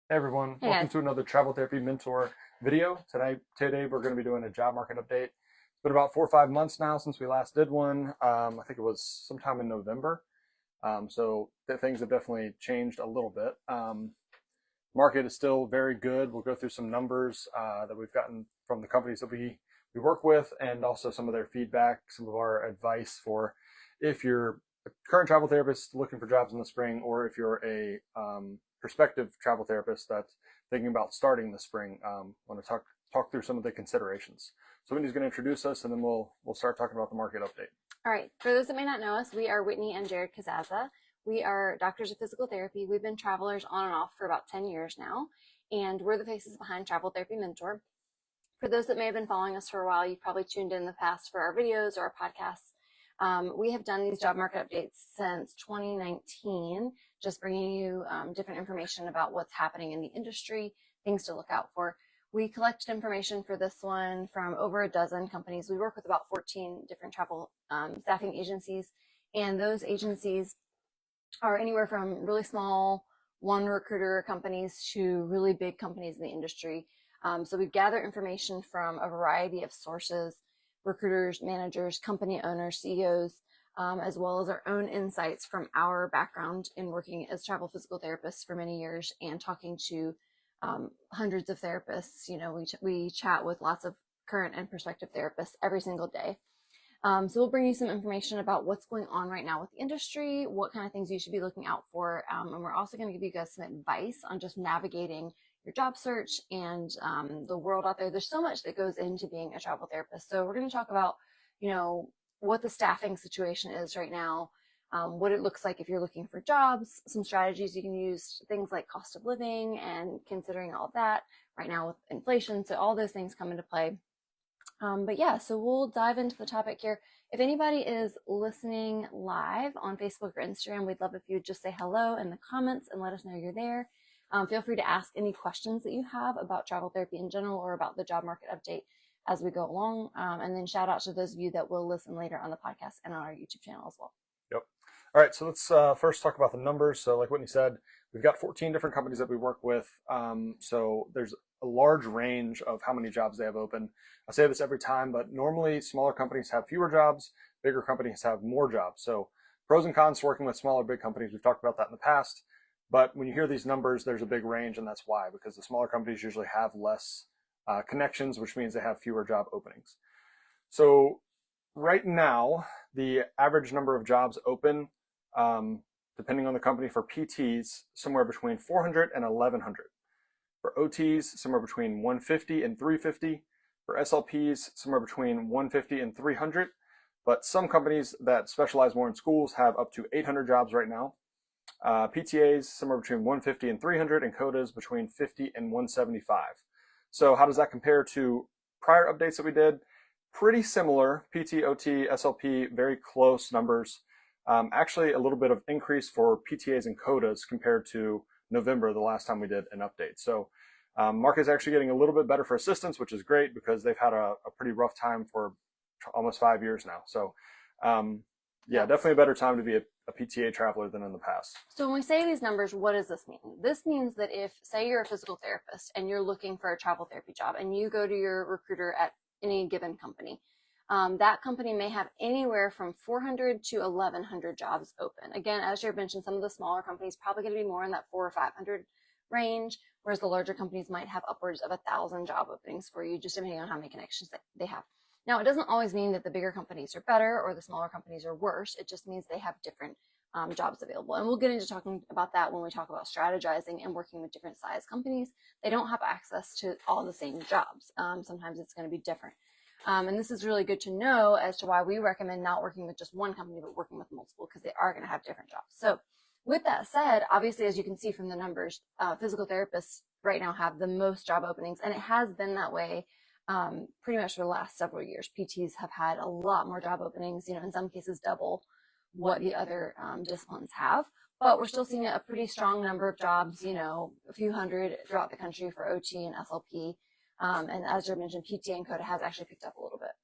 Hey everyone, Hey welcome guys. to another Travel Therapy Mentor video. Today we're going to be doing a job market update. It's been about 4 or 5 months now since we last did one. I think it was sometime in November. Things have definitely changed a little bit. Market is still very good. We'll go through some numbers that we've gotten from the companies that we work with, and also some of their feedback, some of our advice for if you're a current travel therapist looking for jobs in the spring, or if you're a prospective travel therapist that's thinking about starting the spring. Want to talk through some of the considerations. So Whitney's going to introduce us, and then we'll start talking about the market update. All right. For those that may not know us, we are Whitney and Jared Kazaza. We are doctors of physical therapy. We've been travelers on and off for about 10 years now, and we're the faces behind Travel Therapy Mentor. For those that may have been following us for a while, you've probably tuned in the past for our videos or our podcasts. We have done these job market updates since 2019, just bringing you different information about what's happening in the industry, things to look out for. We collected information for this one from over a dozen companies. We work with about 14 different travel staffing agencies, and those agencies are anywhere from really small one recruiter companies to really big companies in the industry. So we gather information from a variety of sources, recruiters, managers, company owners, CEOs, as well as our own insights from our background in working as travel physical therapists for many years and talking to hundreds of therapists. You know, we chat with lots of current and prospective therapists every single day. So we'll bring you some information about what's going on right now with the industry, what kind of things you should be looking out for, and we're also going to give you guys some advice on just navigating your job search and the world out there. There's so much that goes into being a travel therapist. So we're going to talk about, you know, what the staffing situation is right now, what it looks like if you're looking for jobs, some strategies you can use, things like cost of living and considering all of that right now with inflation. So all those things come into play. But yeah, so we'll dive into the topic here. If anybody is listening live on Facebook or Instagram, we'd love if you would just say hello in the comments and let us know you're there. Feel free to ask any questions that you have about travel therapy in general or about the job market update as we go along. And then shout out to those of you that will listen later on the podcast and on our YouTube channel as well. Yep. All right, so let's first talk about the numbers. So like Whitney said, we've got 14 different companies that we work with. So there's a large range of how many jobs they have open. I say this every time, but normally smaller companies have fewer jobs, bigger companies have more jobs. So pros and cons to working with smaller, big companies. We've talked about that in the past. But when you hear these numbers, there's a big range, and that's why, because the smaller companies usually have less connections, which means they have fewer job openings. So right now, the average number of jobs open, depending on the company, for PTs, somewhere between 400 and 1100. For OTs, somewhere between 150 and 350. For SLPs, somewhere between 150 and 300. But some companies that specialize more in schools have up to 800 jobs right now. PTAs, somewhere between 150 and 300, and CODAs between 50 and 175. So how does that compare to prior updates that we did? Pretty similar. PT, OT, SLP, very close numbers. Actually, a little bit of increase for PTAs and CODAs compared to November, the last time we did an update. So market is actually getting a little bit better for assistants, which is great because they've had a pretty rough time for almost 5 years now. So yeah, definitely a better time to be a PTA traveler than in the past. So when we say these numbers, what does this mean? This means that if, say, you're a physical therapist and you're looking for a travel therapy job and you go to your recruiter at any given company, that company may have anywhere from 400 to 1100 jobs open. Again, as Jared mentioned, some of the smaller companies probably going to be more in that 400 or 500 range, whereas the larger companies might have upwards of 1,000 job openings for you, just depending on how many connections they have. Now, it doesn't always mean that the bigger companies are better or the smaller companies are worse. It just means they have different jobs available. And we'll get into talking about that when we talk about strategizing and working with different size companies. They don't have access to all the same jobs. Sometimes it's going to be different. And this is really good to know as to why we recommend not working with just one company, but working with multiple, because they are going to have different jobs. So with that said, obviously, as you can see from the numbers, physical therapists right now have the most job openings, and it has been that way pretty much for the last several years. PTs have had a lot more job openings, you know, in some cases double what the other disciplines have, but we're still seeing a pretty strong number of jobs, you know, a few hundred throughout the country for OT and SLP. And as I mentioned, PTA and CODA has actually picked up a little bit.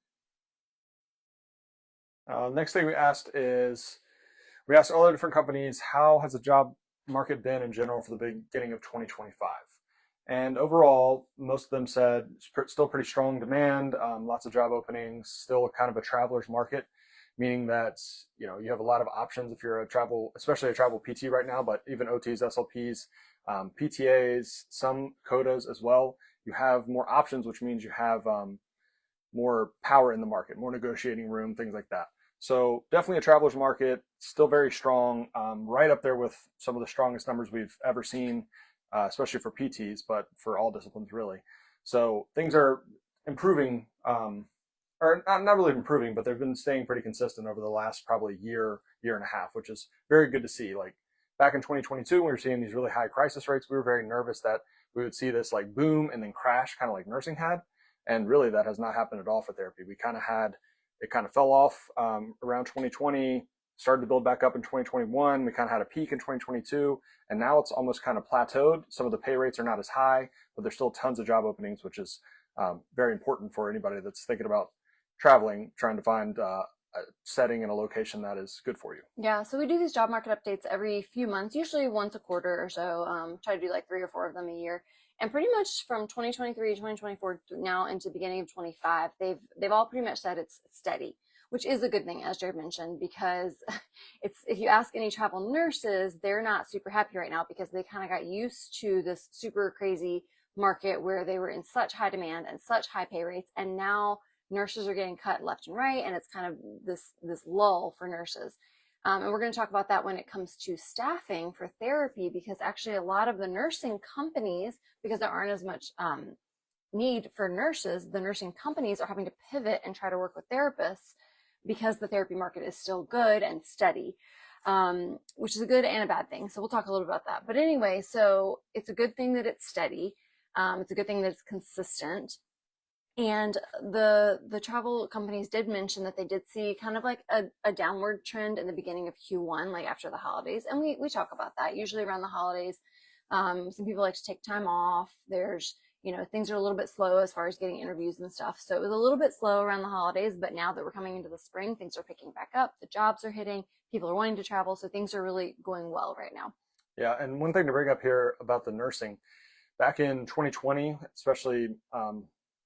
Next thing we asked all the different companies, how has the job market been in general for the beginning of 2025? And overall, most of them said still pretty strong demand, lots of job openings, still kind of a traveler's market, meaning that you have a lot of options if you're a travel, especially a travel PT right now, but even OTs, SLPs, PTAs, some codas as well. You have more options, which means you have more power in the market, more negotiating room, things like that. So definitely a traveler's market, still very strong, right up there with some of the strongest numbers we've ever seen, especially for PTs, but for all disciplines really. So things are improving, or not really improving, but they've been staying pretty consistent over the last probably year and a half, which is very good to see. Like back in 2022, when we were seeing these really high crisis rates, we were very nervous that we would see this like boom and then crash, kind of like nursing had. And really, that has not happened at all for therapy. We kind of had it kind of fell off around 2020, started to build back up in 2021. We kind of had a peak in 2022, and now it's almost kind of plateaued. Some of the pay rates are not as high, but there's still tons of job openings, which is very important for anybody that's thinking about traveling, trying to find a setting and a location that is good for you. Yeah, so we do these job market updates every few months, usually once a quarter or so. Try to do like 3 or 4 of them a year. And pretty much from 2023 to 2024 now into the beginning of 25, they've all pretty much said it's steady, which is a good thing, as Jared mentioned, because it's if you ask any travel nurses, they're not super happy right now because they kind of got used to this super crazy market where they were in such high demand and such high pay rates, and now nurses are getting cut left and right, and it's kind of this lull for nurses. And we're going to talk about that when it comes to staffing for therapy, because actually a lot of the nursing companies, because there aren't as much need for nurses, the nursing companies are having to pivot and try to work with therapists because the therapy market is still good and steady, which is a good and a bad thing. So we'll talk a little bit about that. But anyway, so it's a good thing that it's steady. It's a good thing that it's consistent. And the travel companies did mention that they did see kind of like a downward trend in the beginning of Q1, like after the holidays. And we talk about that usually around the holidays. Some people like to take time off. There's, things are a little bit slow as far as getting interviews and stuff. So it was a little bit slow around the holidays, but now that we're coming into the spring, things are picking back up. The jobs are hitting. People are wanting to travel. So things are really going well right now. Yeah. And one thing to bring up here about the nursing, back in 2020, especially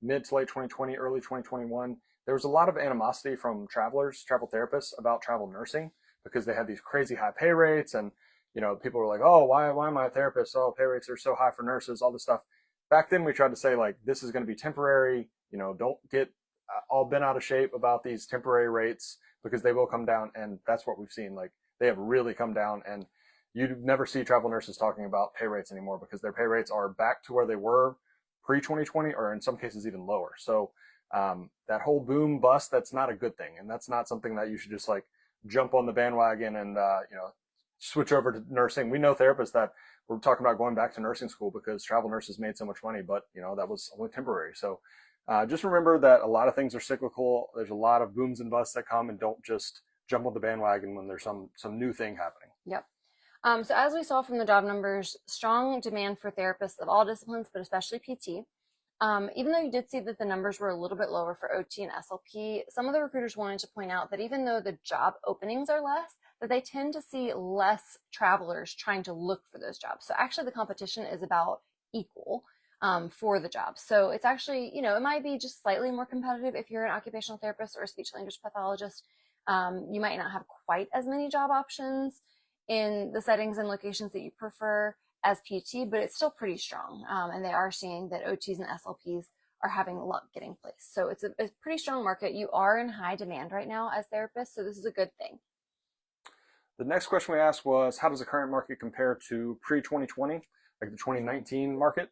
mid to late 2020, early 2021, there was a lot of animosity from travelers, travel therapists about travel nursing because they had these crazy high pay rates. And, people were like, oh, why am I a therapist? Oh, pay rates are so high for nurses, all this stuff. Back then, we tried to say, like, this is going to be temporary. Don't get all bent out of shape about these temporary rates because they will come down. And that's what we've seen. Like, they have really come down. And you never see travel nurses talking about pay rates anymore because their pay rates are back to where they were pre-2020, or in some cases even lower. So that whole boom bust, that's not a good thing, and that's not something that you should just like jump on the bandwagon and switch over to nursing. We know therapists that were talking about going back to nursing school because travel nurses made so much money, but that was only temporary. So just remember that a lot of things are cyclical. There's a lot of booms and busts that come, and don't just jump on the bandwagon when there's some new thing happening. Yep. So as we saw from the job numbers, strong demand for therapists of all disciplines, but especially PT. Even though you did see that the numbers were a little bit lower for OT and SLP, some of the recruiters wanted to point out that even though the job openings are less, that they tend to see less travelers trying to look for those jobs. So actually the competition is about equal for the job. So it's actually, it might be just slightly more competitive if you're an occupational therapist or a speech language pathologist. You might not have quite as many job options in the settings and locations that you prefer as PT, but it's still pretty strong. And they are seeing that OTs and SLPs are having luck getting placed. So it's a pretty strong market. You are in high demand right now as therapists, so this is a good thing. The next question we asked was, how does the current market compare to pre-2020, like the 2019 market?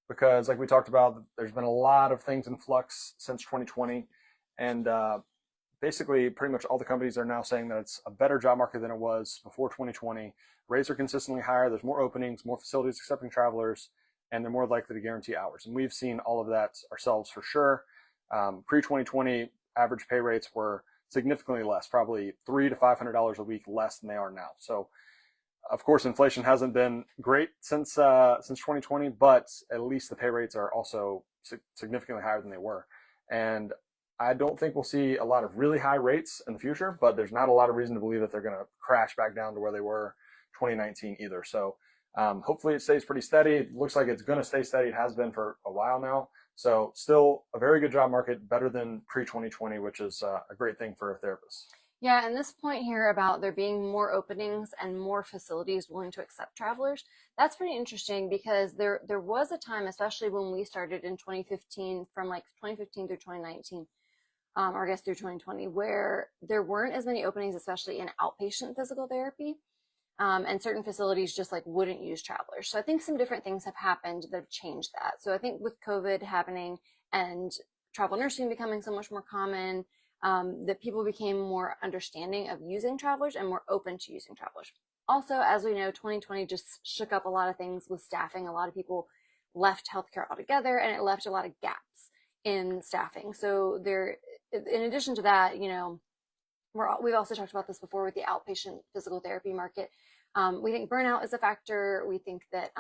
Because like we talked about, there's been a lot of things in flux since 2020. And basically, pretty much all the companies are now saying that it's a better job market than it was before 2020. Rates are consistently higher. There's more openings, more facilities accepting travelers, and they're more likely to guarantee hours. And we've seen all of that ourselves for sure. Pre-2020, average pay rates were significantly less, probably $300 to $500 a week less than they are now. So, of course, inflation hasn't been great since 2020, but at least the pay rates are also significantly higher than they were. And I don't think we'll see a lot of really high rates in the future, but there's not a lot of reason to believe that they're going to crash back down to where they were 2019 either. So hopefully it stays pretty steady. It looks like it's going to stay steady. It has been for a while now. So still a very good job market, better than pre-2020, which is a great thing for a therapist. Yeah, and this point here about there being more openings and more facilities willing to accept travelers, that's pretty interesting because there was a time, especially when we started in 2015, from like 2015 through 2019, or I guess through 2020, where there weren't as many openings, especially in outpatient physical therapy. And certain facilities just like wouldn't use travelers. So I think some different things have happened that have changed that. So I think with COVID happening and travel nursing becoming so much more common, that people became more understanding of using travelers and more open to using travelers. Also, as we know, 2020 just shook up a lot of things with staffing. A lot of people left healthcare altogether, and it left a lot of gaps in staffing. So there, in addition to that, we've also talked about this before with the outpatient physical therapy market. We think burnout is a factor. We think that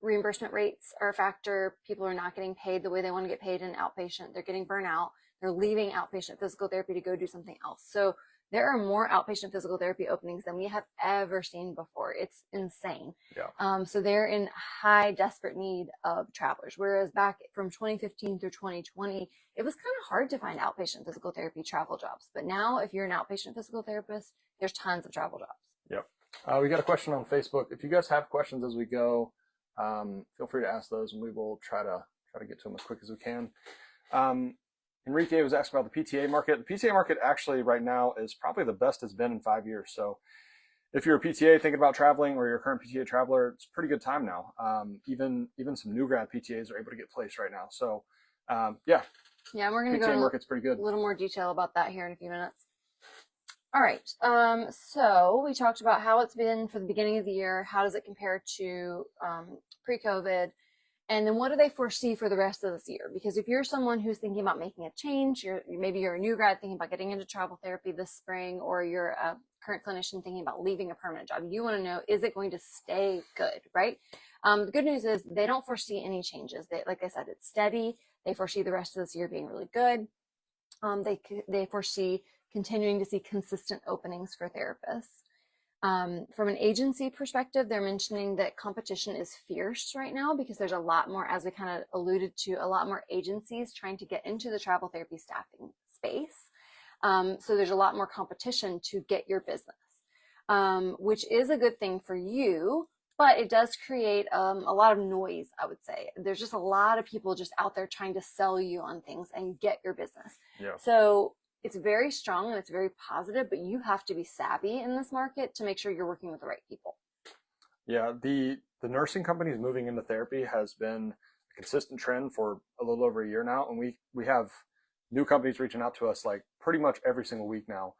reimbursement rates are a factor. People are not getting paid the way they want to get paid in outpatient. They're getting burnout. They're leaving outpatient physical therapy to go do something else. So there are more outpatient physical therapy openings than we have ever seen before. It's insane. Yeah. So they're in high, desperate need of travelers. Whereas back from 2015 through 2020, it was kind of hard to find outpatient physical therapy travel jobs. But now, if you're an outpatient physical therapist, there's tons of travel jobs. Yep. We got a question on Facebook. If you guys have questions as we go, feel free to ask those, and we will try to get to them as quick as we can. Enrique was asking about the PTA market. The PTA market actually right now is probably the best it's been in 5 years. So if you're a PTA thinking about traveling or you're a current PTA traveler, it's a pretty good time now. Even some new grad PTAs are able to get placed right now. So yeah. Yeah, and we're going to PTA go market's pretty good. a little more detail about that here in a few minutes. All right. So we talked about how it's been for the beginning of the year. How does it compare to pre-COVID? And then what do they foresee for the rest of this year? Because if you're someone who's thinking about making a change, maybe you're a new grad thinking about getting into travel therapy this spring, or you're a current clinician thinking about leaving a permanent job, you want to know, is it going to stay good, right? The good news is they don't foresee any changes. Like I said, it's steady. They foresee the rest of this year being really good. They foresee continuing to see consistent openings for therapists. From an agency perspective, they're mentioning that competition is fierce right now because there's a lot more, as we kind of alluded to, a lot more agencies trying to get into the travel therapy staffing space. So there's a lot more competition to get your business, which is a good thing for you, but it does create a lot of noise, I would say. There's just a lot of people just out there trying to sell you on things and get your business. Yeah. So it's very strong and it's very positive, but you have to be savvy in this market to make sure you're working with the right people. Yeah, the nursing companies moving into therapy has been a consistent trend for a little over a year now, and we have new companies reaching out to us like pretty much every single week now,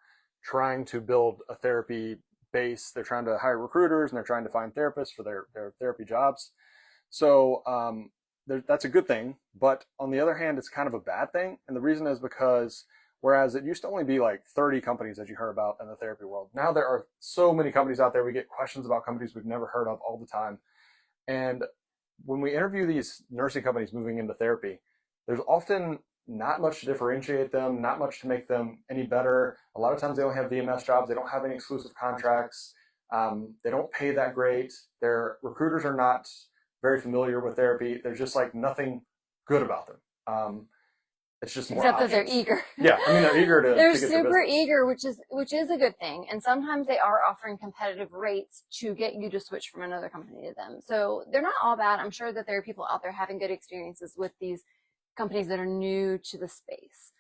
trying to build a therapy base. They're trying to hire recruiters and they're trying to find therapists for their therapy jobs. So that's a good thing, but on the other hand, it's kind of a bad thing, and the reason is because whereas it used to only be like 30 companies that you heard about in the therapy world, now there are so many companies out there. We get questions about companies we've never heard of all the time. And when we interview these nursing companies moving into therapy, there's often not much to differentiate them, not much to make them any better. A lot of times they don't have VMS jobs. They don't have any exclusive contracts. They don't pay that great. Their recruiters are not very familiar with therapy. There's just like nothing good about them. It's just more except options. that they're eager. Yeah, I mean they're eager to. They're to get super eager, which is a good thing. And sometimes they are offering competitive rates to get you to switch from another company to them. So they're not all bad. I'm sure that there are people out there having good experiences with these companies that are new to the space.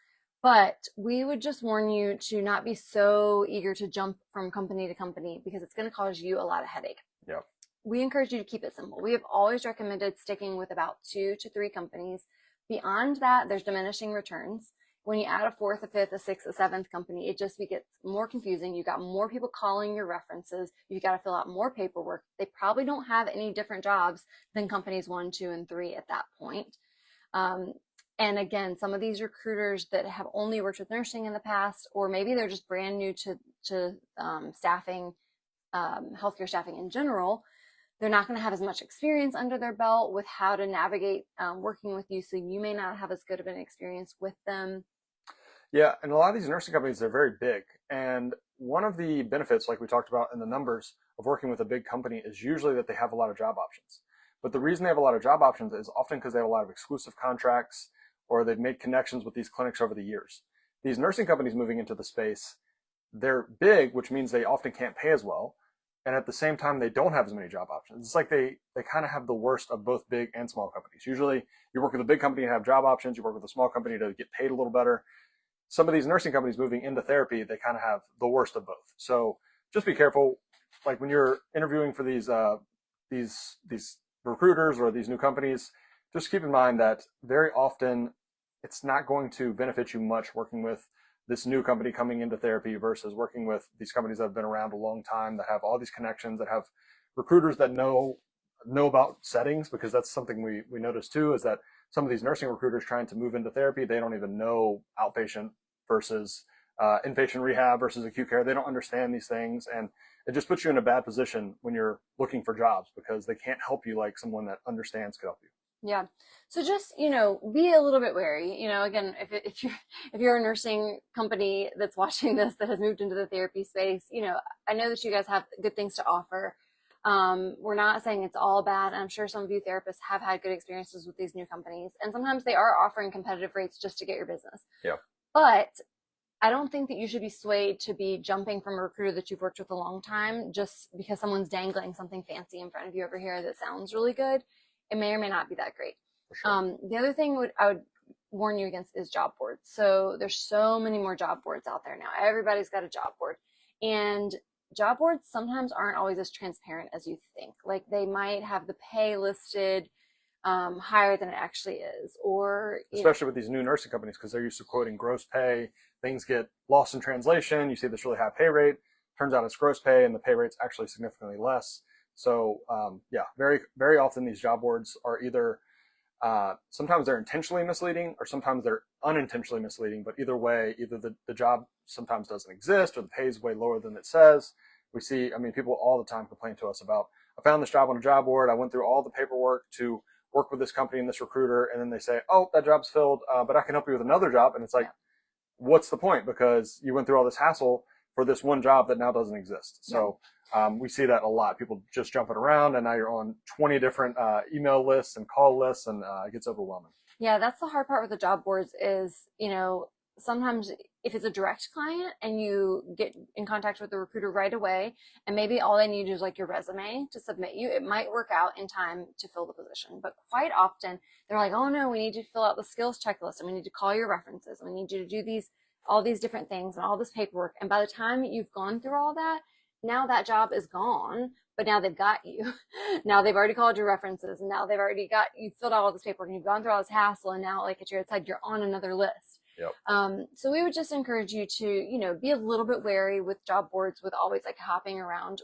But we would just warn you to not be so eager to jump from company to company because it's going to cause you a lot of headache. Yeah. We encourage you to keep it simple. We have always recommended sticking with about 2 to 3 companies. Beyond that, there's diminishing returns. When you add a 4th, a 5th, a 6th, a 7th company, it just gets more confusing. You got more people calling your references. You got to fill out more paperwork. They probably don't have any different jobs than companies 1, 2, and 3 at that point. And again, some of these recruiters that have only worked with nursing in the past, or maybe they're just brand new to staffing, healthcare staffing in general, they're not going to have as much experience under their belt with how to navigate working with you. So you may not have as good of an experience with them. Yeah, and a lot of these nursing companies, they're very big. And one of the benefits, like we talked about in the numbers, of working with a big company is usually that they have a lot of job options. But the reason they have a lot of job options is often because they have a lot of exclusive contracts or they've made connections with these clinics over the years. These nursing companies moving into the space, they're big, which means they often can't pay as well. And at the same time, they don't have as many job options. It's like they kind of have the worst of both big and small companies. Usually you work with a big company and have job options. You work with a small company to get paid a little better. Some of these nursing companies moving into therapy, they kind of have the worst of both. So just be careful. Like when you're interviewing for these recruiters or these new companies, just keep in mind that very often it's not going to benefit you much working with this new company coming into therapy versus working with these companies that have been around a long time, that have all these connections, that have recruiters that know about settings, because that's something we notice too, is that some of these nursing recruiters trying to move into therapy, they don't even know outpatient versus inpatient rehab versus acute care. They don't understand these things, and it just puts you in a bad position when you're looking for jobs because they can't help you like someone that understands could help you. Yeah. So just, be a little bit wary. Again, if you're a nursing company that's watching this that has moved into the therapy space, I know that you guys have good things to offer. We're not saying it's all bad. I'm sure some of you therapists have had good experiences with these new companies, and sometimes they are offering competitive rates just to get your business. Yeah. But I don't think that you should be swayed to be jumping from a recruiter that you've worked with a long time just because someone's dangling something fancy in front of you over here that sounds really good. It may or may not be that great. For sure. The other thing I would warn you against is job boards. So there's so many more job boards out there now. Everybody's got a job board. And job boards sometimes aren't always as transparent as you think. Like they might have the pay listed higher than it actually is, or especially with these new nursing companies, because they're used to quoting gross pay. Things get lost in translation. You see this really high pay rate. Turns out it's gross pay, and the pay rate's actually significantly less. So yeah, very very often these job boards are either sometimes they're intentionally misleading or sometimes they're unintentionally misleading. But either way, either the job sometimes doesn't exist or the pay is way lower than it says. We see, I mean, people all the time complain to us about, I found this job on a job board. I went through all the paperwork to work with this company and this recruiter, and then they say, oh, that job's filled, but I can help you with another job. And it's like, what's the point? Because you went through all this hassle for this one job that now doesn't exist. So we see that a lot. People just jumping around, and now you're on 20 different email lists and call lists, and it gets overwhelming. Yeah, that's the hard part with the job boards is, sometimes if it's a direct client and you get in contact with the recruiter right away, and maybe all they need is like your resume to submit you, it might work out in time to fill the position. But quite often they're like, oh no, we need you to fill out the skills checklist, and we need to call your references, and we need you to do all these different things and all this paperwork. And by the time you've gone through all that, now that job is gone, but now they've got you. Now they've already called your references, and now they've already got you filled out all this paperwork, and you've gone through all this hassle, and now like at your side, you're on another list. Yep. So we would just encourage you to, be a little bit wary with job boards, with always like hopping around.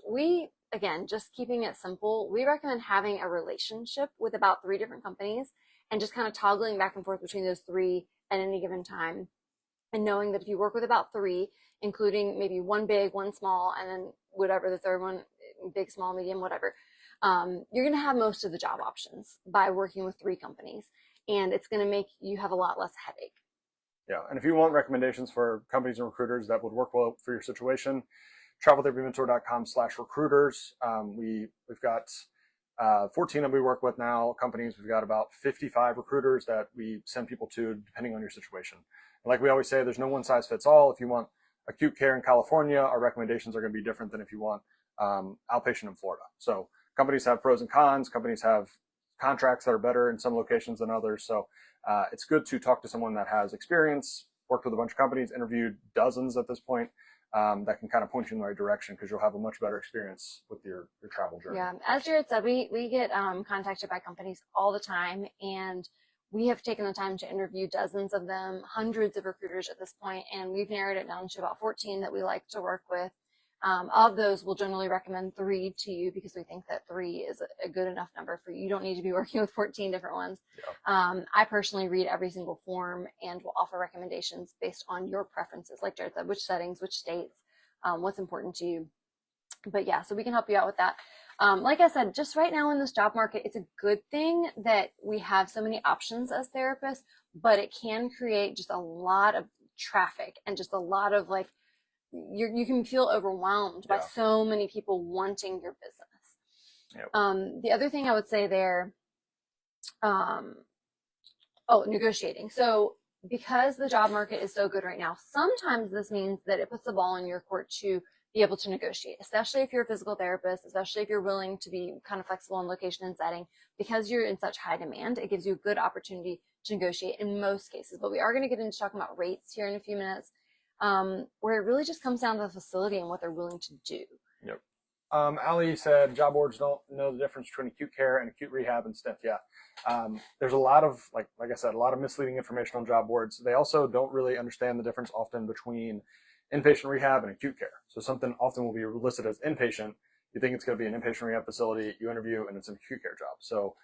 Again, just keeping it simple, we recommend having a relationship with about 3 different companies and just kind of toggling back and forth between those 3 at any given time. And knowing that if you work with about 3, including maybe 1 big, 1 small, and then whatever the third one, big, small, medium, whatever, you're going to have most of the job options by working with 3 companies. And it's going to make you have a lot less headache. Yeah, and if you want recommendations for companies and recruiters that would work well for your situation, traveltherapymentor.com/recruiters. We've got 14 that we work with now, companies. We've got about 55 recruiters that we send people to depending on your situation. And like we always say, there's no one size fits all. If you want acute care in California, our recommendations are going to be different than if you want outpatient in Florida. So companies have pros and cons. Companies have contracts that are better in some locations than others. So it's good to talk to someone that has experience, worked with a bunch of companies, interviewed dozens at this point, that can kind of point you in the right direction, because you'll have a much better experience with your travel journey. Yeah, as Jared said, we get contacted by companies all the time, and we have taken the time to interview dozens of them, hundreds of recruiters at this point, and we've narrowed it down to about 14 that we like to work with. Of those, we'll generally recommend 3 to you because we think that 3 is a good enough number for you. You don't need to be working with 14 different ones. Yeah. I personally read every single form and will offer recommendations based on your preferences, like Jared said, which settings, which states, what's important to you. But yeah, so we can help you out with that. Like I said, just right now in this job market, it's a good thing that we have so many options as therapists, but it can create just a lot of traffic and just a lot of like you can feel overwhelmed by Yeah. so many people wanting your business. Yep. The other thing I would say there, um, negotiating. So because the job market is so good right now, sometimes this means that it puts the ball in your court to be able to negotiate, especially if you're a physical therapist, especially if you're willing to be kind of flexible in location and setting. Because you're in such high demand, it gives you a good opportunity to negotiate in most cases. But we are going to get into talking about rates here in a few minutes, where it really just comes down to the facility and what they're willing to do. Yep. Ali said job boards don't know the difference between acute care and acute rehab and stuff. Yeah. There's a lot of, like I said, a lot of misleading information on job boards. They also don't really understand the difference often between inpatient rehab and acute care. So something often will be listed as inpatient. You think it's going to be an inpatient rehab facility, you interview, and it's an acute care job. So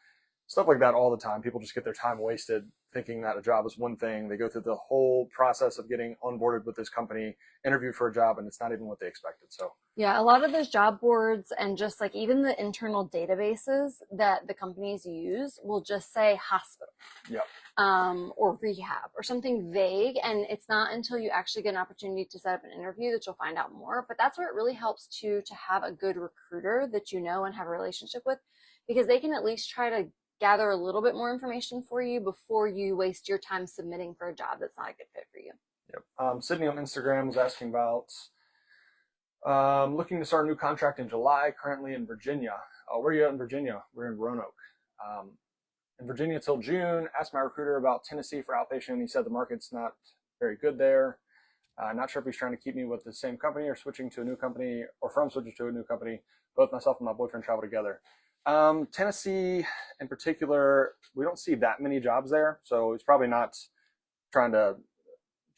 stuff like that all the time. People just get their time wasted thinking that a job is one thing. They go through the whole process of getting onboarded with this company, interviewed for a job, and it's not even what they expected. So yeah, a lot of those job boards and just like even the internal databases that the companies use will just say hospital. Yep. Or rehab or something vague. And it's not until you actually get an opportunity to set up an interview that you'll find out more. But that's where it really helps to have a good recruiter that you know and have a relationship with, because they can at least try to gather a little bit more information for you before you waste your time submitting for a job that's not a good fit for you. Yep. Sydney on Instagram was asking about looking to start a new contract in July, currently in Virginia. Where are you at in Virginia? We're in Roanoke. In Virginia till June. Asked my recruiter about Tennessee for outpatient. He said the market's not very good there. Not sure if he's trying to keep me with the same company or switching to a new company, or from switching to a new company. Both myself and my boyfriend travel together. Tennessee in particular, we don't see that many jobs there, so he's probably not trying to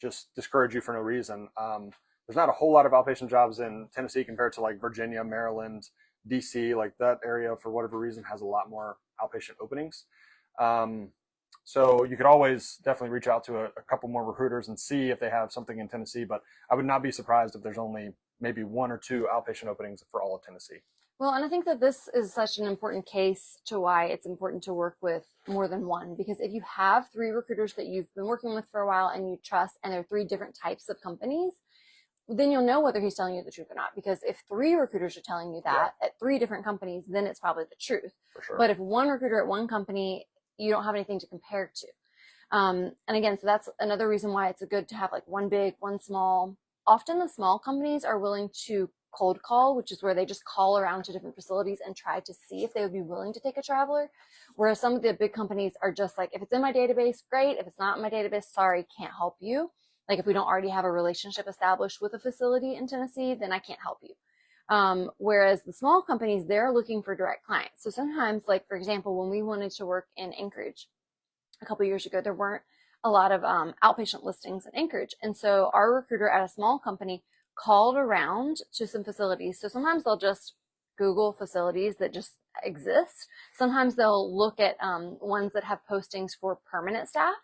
just discourage you for no reason. There's not a whole lot of outpatient jobs in Tennessee compared to like Virginia, Maryland, DC. Like that area, for whatever reason, has a lot more outpatient openings. So you could always definitely reach out to a couple more recruiters and see if they have something in Tennessee, but I would not be surprised if there's only maybe one or two outpatient openings for all of Tennessee. Well, and I think that this is such an important case to why it's important to work with more than one, because if you have 3 recruiters that you've been working with for a while and you trust, and they're 3 different types of companies, then you'll know whether he's telling you the truth or not. Because if 3 recruiters are telling you that at 3 different companies, then it's probably the truth. For sure. But if one recruiter at one company, you don't have anything to compare to. And again, so that's another reason why it's good to have like one big, one small. Often the small companies are willing to cold call, which is where they just call around to different facilities and try to see if they would be willing to take a traveler. Whereas some of the big companies are just like, if it's in my database, great. If it's not in my database, sorry, can't help you. Like if we don't already have a relationship established with a facility in Tennessee, then I can't help you. Whereas the small companies, they're looking for direct clients. So sometimes, like for example, when we wanted to work in Anchorage a couple years ago, there weren't a lot of outpatient listings in Anchorage. And so our recruiter at a small company called around to some facilities. So sometimes they'll just Google facilities that just exist. Sometimes they'll look at ones that have postings for permanent staff,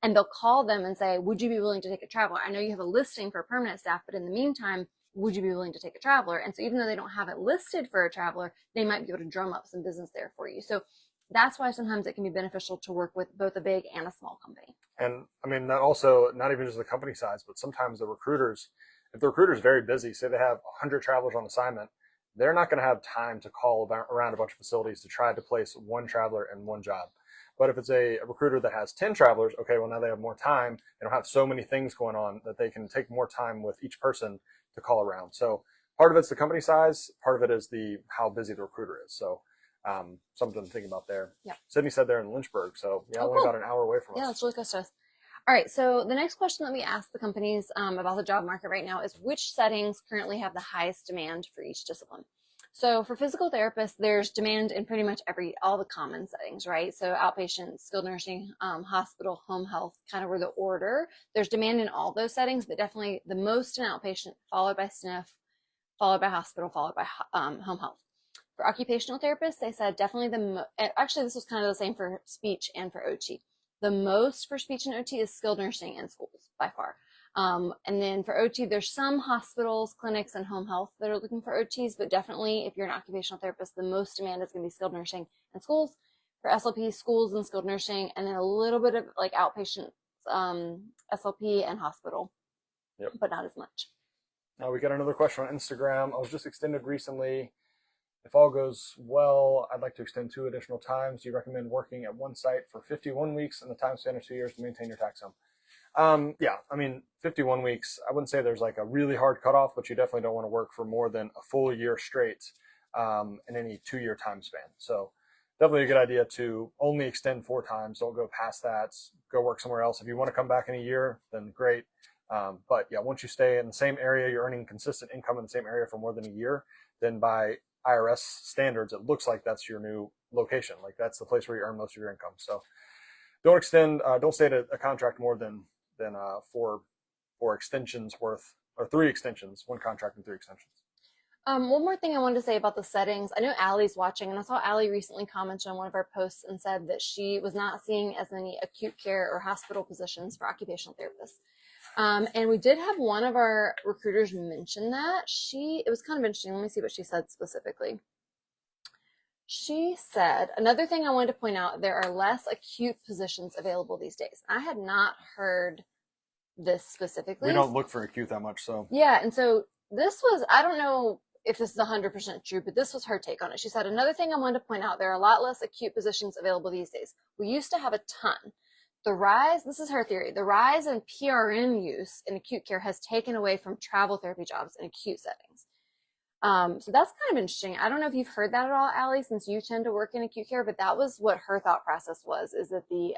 and they'll call them and say, would you be willing to take a traveler? I know you have a listing for permanent staff, but in the meantime, would you be willing to take a traveler? And so even though they don't have it listed for a traveler, they might be able to drum up some business there for you. So that's why sometimes it can be beneficial to work with both a big and a small company. And I mean, that also, not even just the company size, but sometimes the recruiters, if the recruiter is very busy, say they have 100 travelers on assignment, they're not going to have time to call around a bunch of facilities to try to place one traveler in one job. But if it's a recruiter that has 10 travelers, okay, well, now they have more time. They don't have so many things going on that they can take more time with each person to call around. So part of it's the company size, part of it is how busy the recruiter is. So something to think about there. Yeah. Sydney said they're in Lynchburg, so yeah, only about an hour away from us. Yeah, that's really close to us. All right, so the next question that we ask the companies about the job market right now is which settings currently have the highest demand for each discipline. So for physical therapists, there's demand in pretty much all the common settings, right? So outpatient, skilled nursing, hospital, home health, kind of were the order. There's demand in all those settings, but definitely the most in outpatient, followed by SNF, followed by hospital, followed by home health. For occupational therapists, they said definitely actually this was kind of the same for speech and for OT. The most for speech and OT is skilled nursing and schools by far. And then for OT, there's some hospitals, clinics, and home health that are looking for OTs, but definitely if you're an occupational therapist, the most demand is going to be skilled nursing and schools. For SLP, schools and skilled nursing, and then a little bit of like outpatient SLP and hospital, yep. But not as much. We got another question on Instagram. I was just extended recently. If all goes well, I'd like to extend 2 additional times. Do you recommend working at one site for 51 weeks and the time span of 2 years to maintain your tax home? Yeah, I mean, 51 weeks, I wouldn't say there's like a really hard cutoff, but you definitely don't want to work for more than a full year straight in any 2 year time span. So definitely a good idea to only extend 4 times. Don't go past that. Go work somewhere else. If you want to come back in a year, then great. But yeah, once you stay in the same area, you're earning consistent income in the same area for more than a year, then by IRS standards, it looks like that's your new location. Like that's the place where you earn most of your income. So don't extend, don't stay at a contract more than four extensions worth, or 3 extensions, 1 contract and 3 extensions. One more thing I wanted to say about the settings. I know Allie's watching, and I saw Allie recently commented on one of our posts and said that she was not seeing as many acute care or hospital positions for occupational therapists. And we did have one of our recruiters mention that. It was kind of interesting. Let me see what she said specifically. She said, another thing I wanted to point out, there are less acute positions available these days. I had not heard this specifically. We don't look for acute that much, so. Yeah, and so this was, I don't know if this is 100% true, but this was her take on it. She said, another thing I wanted to point out, there are a lot less acute positions available these days. We used to have a ton. The rise, this is her theory, the rise in PRN use in acute care has taken away from travel therapy jobs in acute settings. So that's kind of interesting. I don't know if you've heard that at all, Allie, since you tend to work in acute care, but that was what her thought process was, is that the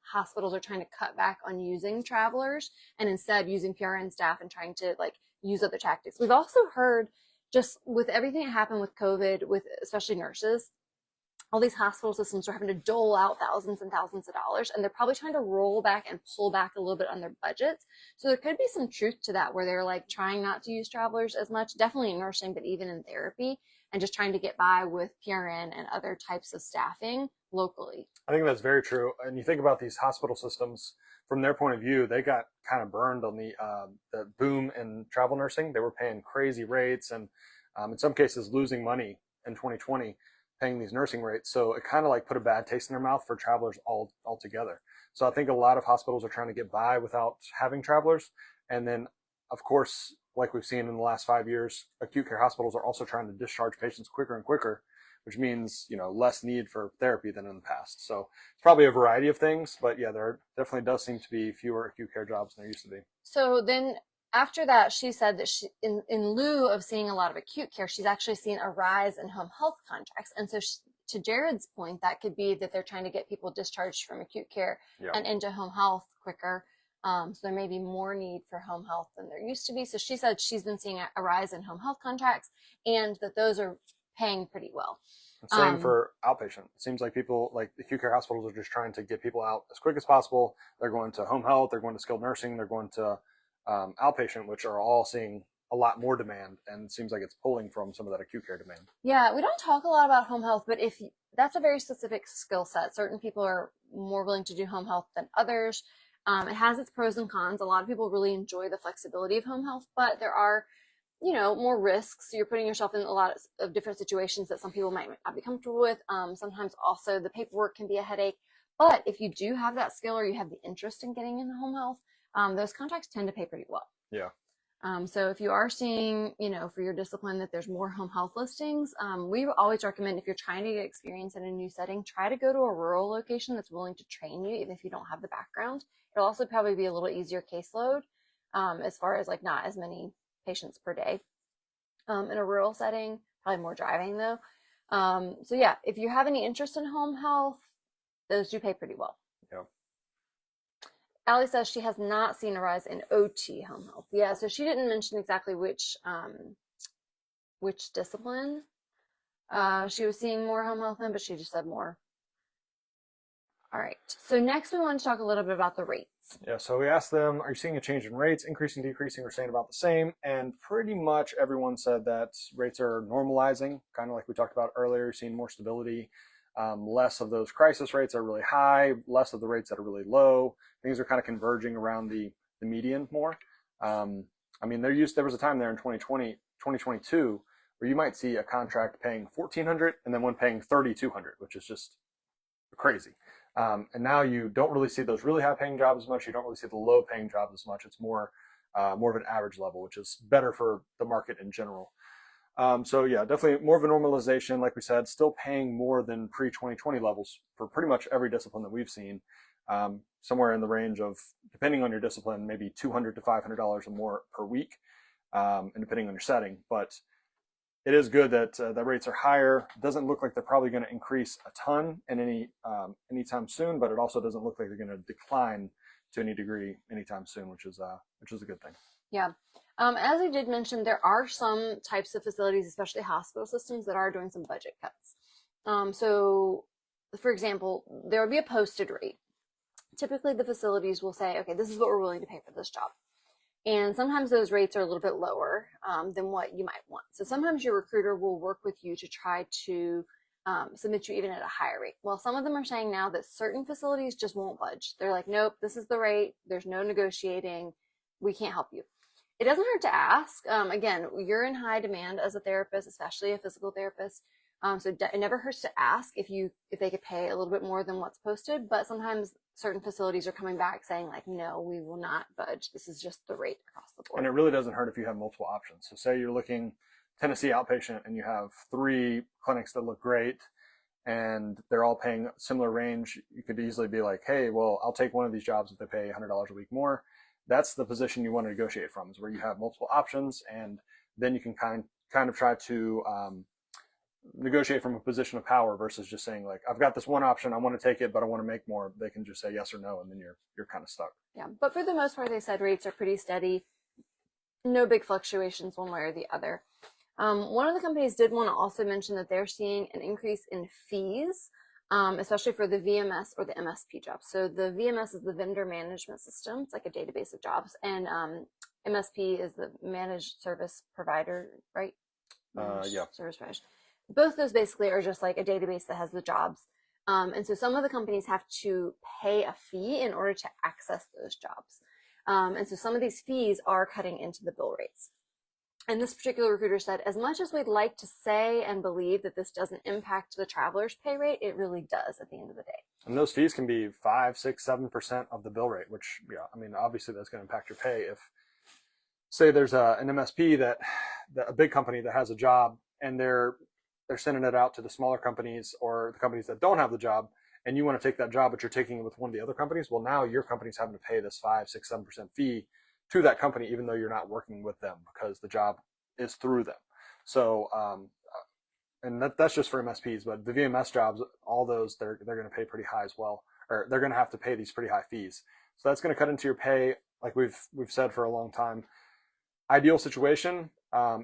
hospitals are trying to cut back on using travelers and instead using PRN staff and trying to like use other tactics. We've also heard, just with everything that happened with COVID, with especially nurses, all these hospital systems are having to dole out thousands and thousands of dollars, and they're probably trying to roll back and pull back a little bit on their budgets. So there could be some truth to that, where they're like trying not to use travelers as much, definitely in nursing, but even in therapy, and just trying to get by with PRN and other types of staffing locally. I think that's very true. And you think about these hospital systems from their point of view, they got kind of burned on the boom in travel nursing. They were paying crazy rates and in some cases losing money in 2020 paying these nursing rates. So it kind of like put a bad taste in their mouth for travelers altogether. So I think a lot of hospitals are trying to get by without having travelers. And then, of course, like we've seen in the last 5 years, acute care hospitals are also trying to discharge patients quicker and quicker, which means, less need for therapy than in the past. So it's probably a variety of things, but yeah, there definitely does seem to be fewer acute care jobs than there used to be. So then after that, she said that in lieu of seeing a lot of acute care, she's actually seen a rise in home health contracts. And so to Jared's point, that could be that they're trying to get people discharged from acute care and into home health quicker. So there may be more need for home health than there used to be. So she said she's been seeing a rise in home health contracts and that those are paying pretty well. Same for outpatient. It seems like people, like the acute care hospitals, are just trying to get people out as quick as possible. They're going to home health, they're going to skilled nursing, they're going to outpatient, which are all seeing a lot more demand, and it seams like it's pulling from some of that acute care demand. Yeah, we don't talk a lot about home health, but if that's a very specific skill set. Certain people are more willing to do home health than others. It has its pros and cons. A lot of people really enjoy the flexibility of home health, but there are, more risks. So you're putting yourself in a lot of different situations that some people might not be comfortable with. Sometimes also the paperwork can be a headache. But if you do have that skill or you have the interest in getting into home health, those contracts tend to pay pretty well. Yeah. So if you are seeing, for your discipline that there's more home health listings, we always recommend, if you're trying to get experience in a new setting, try to go to a rural location that's willing to train you, even if you don't have the background. It'll also probably be a little easier caseload, as far as like not as many patients per day. In a rural setting, probably more driving though. So yeah, if you have any interest in home health, those do pay pretty well. Yeah. Allie says she has not seen a rise in OT home health. Yeah, so she didn't mention exactly which discipline she was seeing more home health in, but she just said more. All right. So next we want to talk a little bit about the rates. Yeah, so we asked them, are you seeing a change in rates, increasing, decreasing, or staying about the same? And pretty much everyone said that rates are normalizing, kind of like we talked about earlier. You're seeing more stability. Less of those crisis rates are really high, less of the rates that are really low. Things are kind of converging around the median more. There was a time there in 2020, 2022, where you might see a contract paying $1,400 and then one paying $3,200, which is just crazy. And now you don't really see those really high paying jobs as much. You don't really see the low paying jobs as much. It's more more of an average level, which is better for the market in general. So yeah, definitely more of a normalization. Like we said, still paying more than pre-2020 levels for pretty much every discipline that we've seen. Somewhere in the range of, depending on your discipline, maybe $200 to $500 or more per week, and depending on your setting. But it is good that the rates are higher. It doesn't look like they're probably going to increase a ton in anytime soon, but it also doesn't look like they're going to decline to any degree anytime soon, which is a good thing. Yeah. As I did mention, there are some types of facilities, especially hospital systems, that are doing some budget cuts. So, for example, there would be a posted rate. Typically, the facilities will say, okay, this is what we're willing to pay for this job. And sometimes those rates are a little bit lower than what you might want. So sometimes your recruiter will work with you to try to submit you even at a higher rate. Well, some of them are saying now that certain facilities just won't budge. They're like, nope, this is the rate. There's no negotiating. We can't help you. It doesn't hurt to ask. Again, you're in high demand as a therapist, especially a physical therapist. So it never hurts to ask if they could pay a little bit more than what's posted. But sometimes certain facilities are coming back saying like, no, we will not budge. This is just the rate across the board. And it really doesn't hurt if you have multiple options. So say you're looking Tennessee outpatient and you have 3 clinics that look great and they're all paying a similar range. You could easily be like, hey, well, I'll take one of these jobs if they pay $100 a week more. That's the position you want to negotiate from, is where you have multiple options, and then you can kind of try to negotiate from a position of power versus just saying like, I've got this one option, I want to take it, but I want to make more. They can just say yes or no, and then you're kind of stuck. Yeah, but for the most part, they said rates are pretty steady. No big fluctuations one way or the other. One of the companies did want to also mention that they're seeing an increase in fees, especially for the VMS or the MSP jobs. So the VMS is the vendor management system. It's like a database of jobs. And MSP is the managed service provider, right? Yeah. Service provider. Both those basically are just like a database that has the jobs. And so some of the companies have to pay a fee in order to access those jobs. And so some of these fees are cutting into the bill rates. And this particular recruiter said, as much as we'd like to say and believe that this doesn't impact the traveler's pay rate, it really does at the end of the day. And those fees can be 5, 6, 7% of the bill rate, which, yeah, I mean, obviously that's going to impact your pay. If, say, there's an MSP that a big company that has a job and they're sending it out to the smaller companies or the companies that don't have the job, and you want to take that job, but you're taking it with one of the other companies, well, now your company's having to pay this 5, 6, 7% fee to that company, even though you're not working with them, because the job is through them. So, and that's just for MSPs, but the VMS jobs, all those, they're going to pay pretty high as well, or they're going to have to pay these pretty high fees. So that's going to cut into your pay, like we've said for a long time. Ideal situation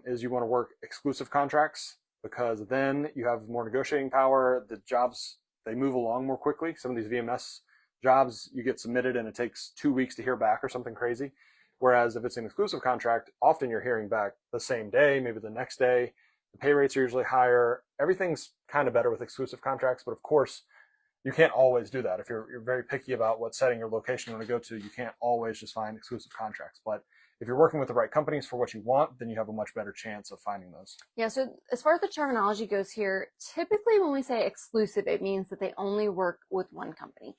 is you want to work exclusive contracts, because then you have more negotiating power. The jobs, they move along more quickly. Some of these VMS jobs, you get submitted and it takes 2 weeks to hear back or something crazy. Whereas if it's an exclusive contract, often you're hearing back the same day, maybe the next day. The pay rates are usually higher. Everything's kind of better with exclusive contracts, but of course, you can't always do that. If you're very picky about what setting or location you want to go to, you can't always just find exclusive contracts. But if you're working with the right companies for what you want, then you have a much better chance of finding those. Yeah, so as far as the terminology goes here, typically when we say exclusive, it means that they only work with one company.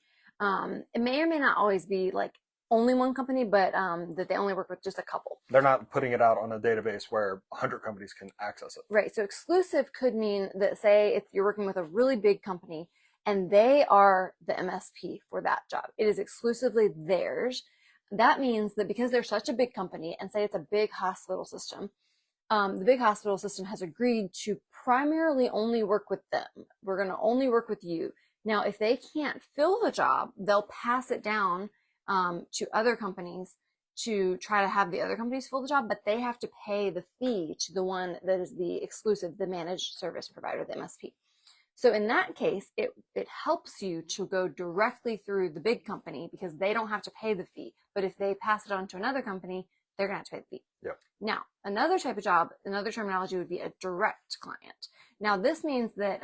It may or may not always be like only one company, but that they only work with just a couple. They're not putting it out on a database where 100 companies can access it. Right. So exclusive could mean that, say, if you're working with a really big company and they are the MSP for that job, it is exclusively theirs. That means that because they're such a big company, and say it's a big hospital system, the big hospital system has agreed to primarily only work with them. We're going to only work with you. Now, if they can't fill the job, they'll pass it down to other companies to try to have the other companies fill the job, but they have to pay the fee to the one that is the exclusive, the managed service provider, the MSP. So in that case, it helps you to go directly through the big company because they don't have to pay the fee. But if they pass it on to another company, they're going to have to pay the fee. Yep. Now, another type of job, another terminology would be a direct client. Now, this means that,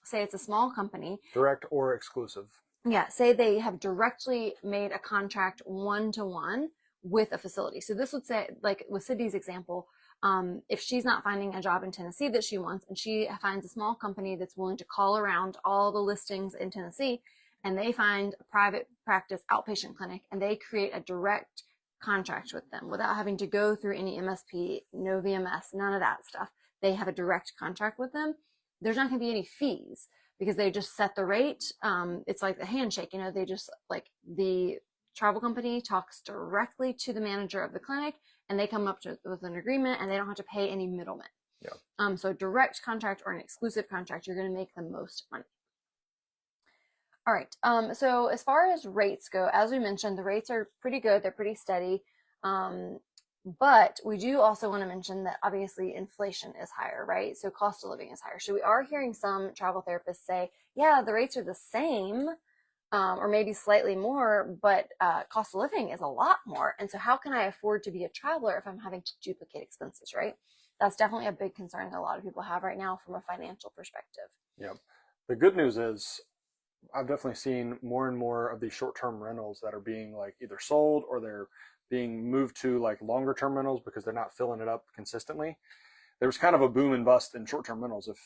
say it's a small company. Direct or exclusive. Yeah, say they have directly made a contract one-to-one with a facility. So this would say, like with Sydney's example, if she's not finding a job in Tennessee that she wants, and she finds a small company that's willing to call around all the listings in Tennessee, and they find a private practice outpatient clinic, and they create a direct contract with them without having to go through any MSP, no VMS, none of that stuff. They have a direct contract with them. There's not going to be any fees because they just set the rate. It's like the handshake, they just like the travel company talks directly to the manager of the clinic and they come up with an agreement and they don't have to pay any middlemen. Yeah. So direct contract or an exclusive contract, you're going to make the most money. All right. So as far as rates go, as we mentioned, the rates are pretty good. They're pretty steady. But we do also want to mention that obviously inflation is higher, right? So cost of living is higher. So we are hearing some travel therapists say, yeah, the rates are the same, or maybe slightly more, but cost of living is a lot more. And so how can I afford to be a traveler if I'm having to duplicate expenses, right? That's definitely a big concern that a lot of people have right now from a financial perspective. Yeah. The good news is I've definitely seen more and more of these short-term rentals that are being like either sold or they're being moved to like longer term rentals because they're not filling it up consistently. There was kind of a boom and bust in short-term rentals. If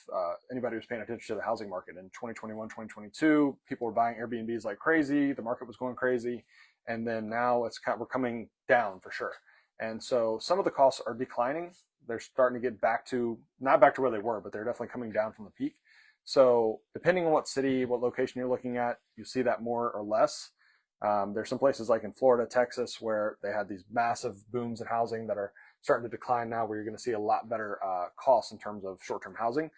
anybody was paying attention to the housing market in 2021, 2022, people were buying Airbnbs like crazy. The market was going crazy. And then now we're coming down for sure. And so some of the costs are declining. They're starting to get not back to where they were, but they're definitely coming down from the peak. So depending on what city, what location you're looking at, you see that more or less. There's some places like in Florida, Texas, where they had these massive booms in housing that are starting to decline now, where you're going to see a lot better costs in terms of short-term housing.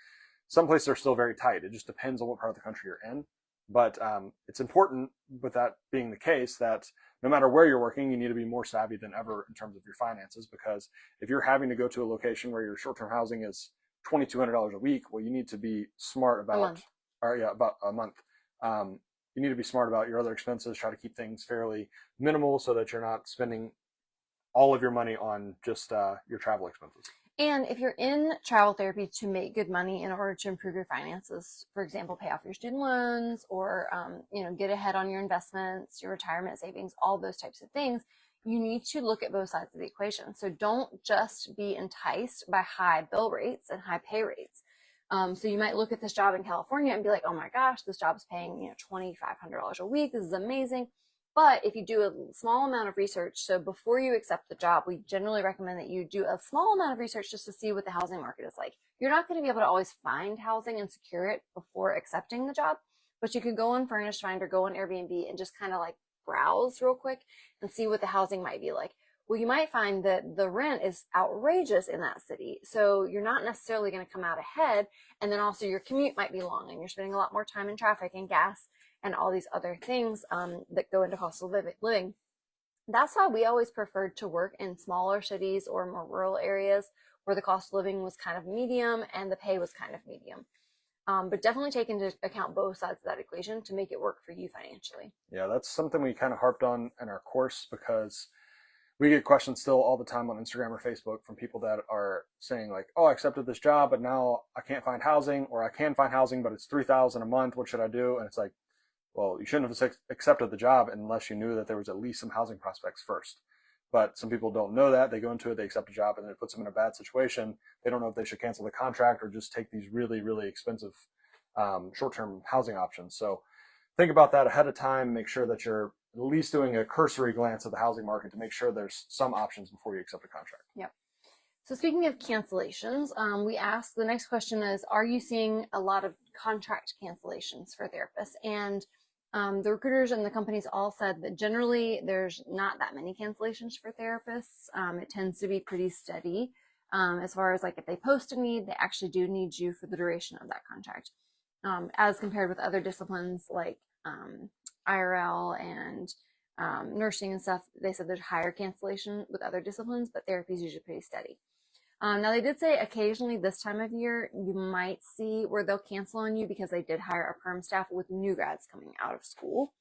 Some places are still very tight. It just depends on what part of the country you're in. But it's important, with that being the case, that no matter where you're working, you need to be more savvy than ever in terms of your finances, because if you're having to go to a location where your short-term housing is $2,200 a week, well, you need to be smart about, about a month. You need to be smart about your other expenses, try to keep things fairly minimal so that you're not spending all of your money on just your travel expenses. And if you're in travel therapy to make good money in order to improve your finances, for example, pay off your student loans or, get ahead on your investments, your retirement savings, all those types of things, you need to look at both sides of the equation. So don't just be enticed by high bill rates and high pay rates. So you might look at this job in California and be like, oh my gosh, this job is paying, $2,500 a week. This is amazing. But if you do a small amount of research, so before you accept the job, we generally recommend that you do a small amount of research just to see what the housing market is like. You're not going to be able to always find housing and secure it before accepting the job, but you could go on Furnish Finder, go on Airbnb, and just kind of like browse real quick and see what the housing might be like. Well, you might find that the rent is outrageous in that city, so you're not necessarily going to come out ahead, and then also your commute might be long, and you're spending a lot more time in traffic and gas and all these other things that go into cost of living. That's why we always preferred to work in smaller cities or more rural areas where the cost of living was kind of medium and the pay was kind of medium. But definitely take into account both sides of that equation to make it work for you financially. Yeah, that's something we kind of harped on in our course, because we get questions still all the time on Instagram or Facebook from people that are saying like, oh, I accepted this job, but now I can't find housing, or I can find housing, but it's $3,000 a month. What should I do? And it's like, well, you shouldn't have accepted the job unless you knew that there was at least some housing prospects first. But some people don't know that. They go into it, they accept a job, and it puts them in a bad situation. They don't know if they should cancel the contract or just take these really, really expensive short-term housing options. So think about that ahead of time. Make sure that you're at least doing a cursory glance at the housing market to make sure there's some options before you accept a contract. Yep. So speaking of cancellations, we asked, the next question is, are you seeing a lot of contract cancellations for therapists? And the recruiters and the companies all said that generally there's not that many cancellations for therapists. It tends to be pretty steady. As far as like if they post a need, they actually do need you for the duration of that contract. As compared with other disciplines like IRL and nursing and stuff, they said there's higher cancellation with other disciplines, but therapy is usually pretty steady. Now they did say occasionally this time of year you might see where they'll cancel on you because they did hire a perm staff with new grads coming out of school.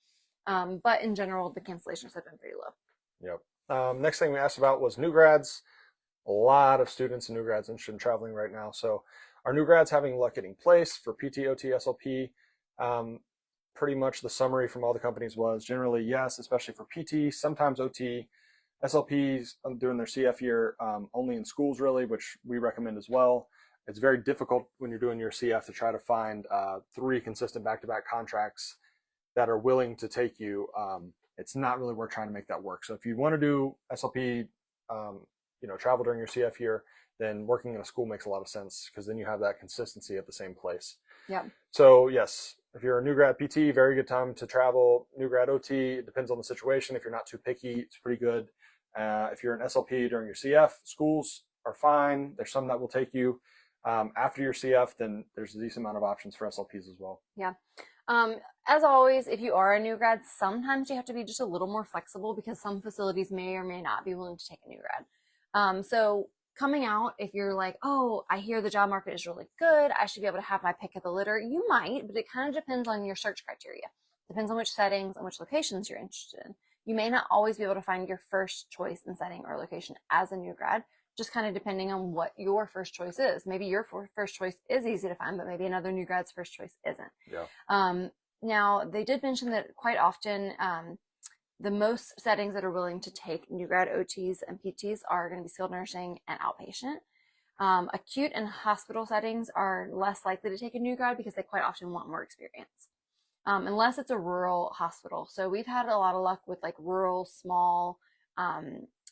But in general, the cancellations have been pretty low. Yep. Next thing we asked about was new grads. A lot of students and new grads interested in traveling right now. So are new grads having luck getting placed for PT, OT, SLP? Pretty much the summary from all the companies was generally yes, especially for PT, sometimes OT. SLPs doing their CF year only in schools really, which we recommend as well. It's very difficult when you're doing your CF to try to find 3 consistent back-to-back contracts that are willing to take you it's not really worth trying to make that work. So if you want to do SLP, travel during your CF year, then working in a school makes a lot of sense because then you have that consistency at the same place. Yeah. So yes, if you're a new grad PT, very good time to travel. New grad OT, it depends on the situation. If you're not too picky, it's pretty good. If you're an SLP during your CF, schools are fine. There's some that will take you. After your CF, then there's a decent amount of options for SLPs as well. Yeah. As always, if you are a new grad, sometimes you have to be just a little more flexible because some facilities may or may not be willing to take a new grad. So coming out, if you're like, oh, I hear the job market is really good, I should be able to have my pick of the litter, you might, but it kind of depends on your search criteria. Depends on which settings and which locations you're interested in. You may not always be able to find your first choice in setting or location as a new grad, just kind of depending on what your first choice is. Maybe your first choice is easy to find, but maybe another new grad's first choice isn't. Yeah. Now, they did mention that quite often the most settings that are willing to take new grad OTs and PTs are going to be skilled nursing and outpatient. Acute and hospital settings are less likely to take a new grad because they quite often want more experience, unless it's a rural hospital. So we've had a lot of luck with like rural, small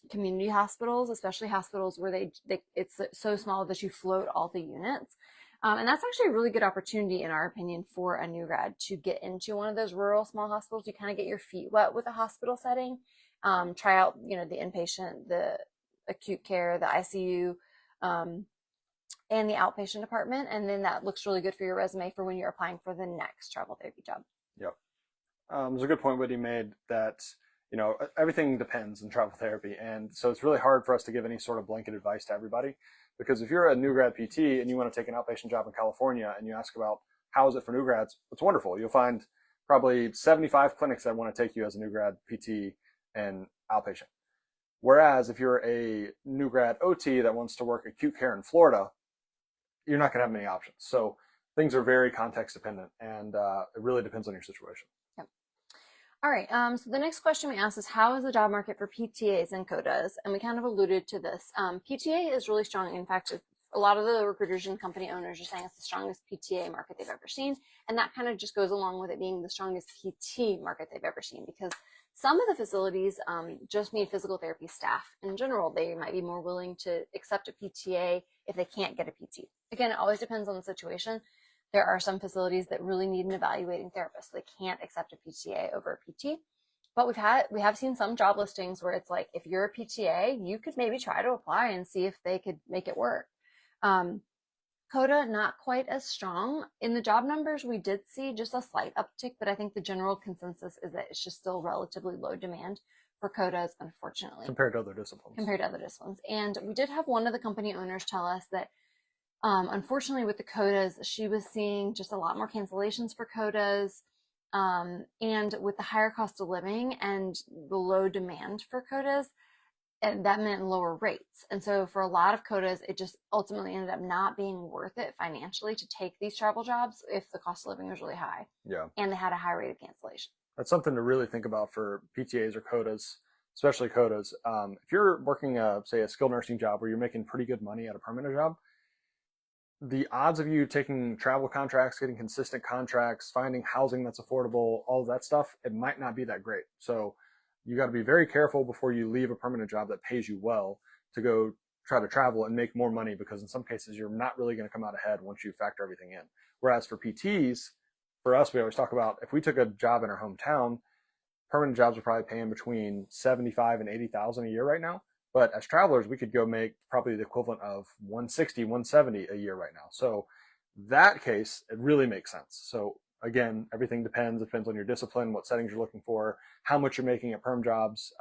community hospitals, especially hospitals where it's so small that you float all the units. And that's actually a really good opportunity, in our opinion, for a new grad to get into one of those rural small hospitals. You kind of get your feet wet with a hospital setting, try out, the inpatient, the acute care, the ICU, and the outpatient department. And then that looks really good for your resume for when you're applying for the next travel therapy job. Yep. There's a good point Whitney made that, everything depends in travel therapy. And so it's really hard for us to give any sort of blanket advice to everybody. Because if you're a new grad PT and you want to take an outpatient job in California and you ask about how is it for new grads, it's wonderful. You'll find probably 75 clinics that want to take you as a new grad PT and outpatient. Whereas if you're a new grad OT that wants to work acute care in Florida, you're not going to have many options. So things are very context dependent, and it really depends on your situation. Yep. All right. So the next question we asked is, how is the job market for PTAs and CODAs? And we kind of alluded to this. PTA is really strong. In fact, a lot of the recruiters and company owners are saying it's the strongest PTA market they've ever seen. And that kind of just goes along with it being the strongest PT market they've ever seen, because some of the facilities just need physical therapy staff. In general, they might be more willing to accept a PTA if they can't get a PT. Again, it always depends on the situation. There are some facilities that really need an evaluating therapist. They can't accept a PTA over a PT. But we have seen some job listings where it's like, if you're a PTA, you could maybe try to apply and see if they could make it work. CODA, not quite as strong. In the job numbers, we did see just a slight uptick, but I think the general consensus is that it's just still relatively low demand for CODAs, unfortunately. Compared to other disciplines. And we did have one of the company owners tell us that unfortunately, with the CODAs, she was seeing just a lot more cancellations for CODAs. And with the higher cost of living and the low demand for CODAs, and that meant lower rates. And so for a lot of CODAs, it just ultimately ended up not being worth it financially to take these travel jobs if the cost of living was really high. Yeah. And they had a high rate of cancellation. That's something to really think about for PTAs or CODAs, especially CODAs. If you're working, say, a skilled nursing job where you're making pretty good money at a permanent job, the odds of you taking travel contracts, getting consistent contracts, finding housing that's affordable, all of that stuff, it might not be that great. So you got to be very careful before you leave a permanent job that pays you well to go try to travel and make more money, because in some cases you're not really going to come out ahead once you factor everything in. Whereas for PTs, for us, we always talk about if we took a job in our hometown, permanent jobs are probably paying between 75 and 80,000 a year right now. But as travelers, we could go make probably the equivalent of 160, 170 a year right now. So that case, it really makes sense. So again, everything depends. It depends on your discipline, what settings you're looking for, how much you're making at perm jobs.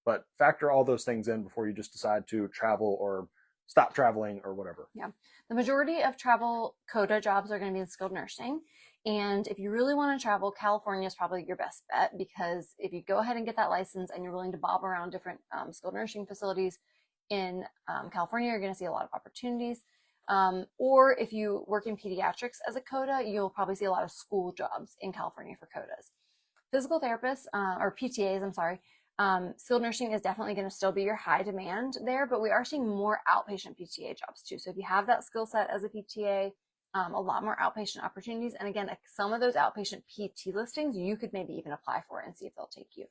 But factor all those things in before you just decide to travel or stop traveling or whatever. Yeah. The majority of travel CODA jobs are going to be in skilled nursing. And if you really want to travel, California is probably your best bet, because if you go ahead and get that license and you're willing to bob around different skilled nursing facilities in California, you're going to see a lot of opportunities. Or if you work in pediatrics as a CODA, you'll probably see a lot of school jobs in California for CODAs. Physical therapists, or PTAs, I'm sorry, skilled nursing is definitely going to still be your high demand there, but we are seeing more outpatient PTA jobs too. So if you have that skill set as a PTA, a lot more outpatient opportunities. And again, some of those outpatient PT listings, you could maybe even apply for and see if they'll take you.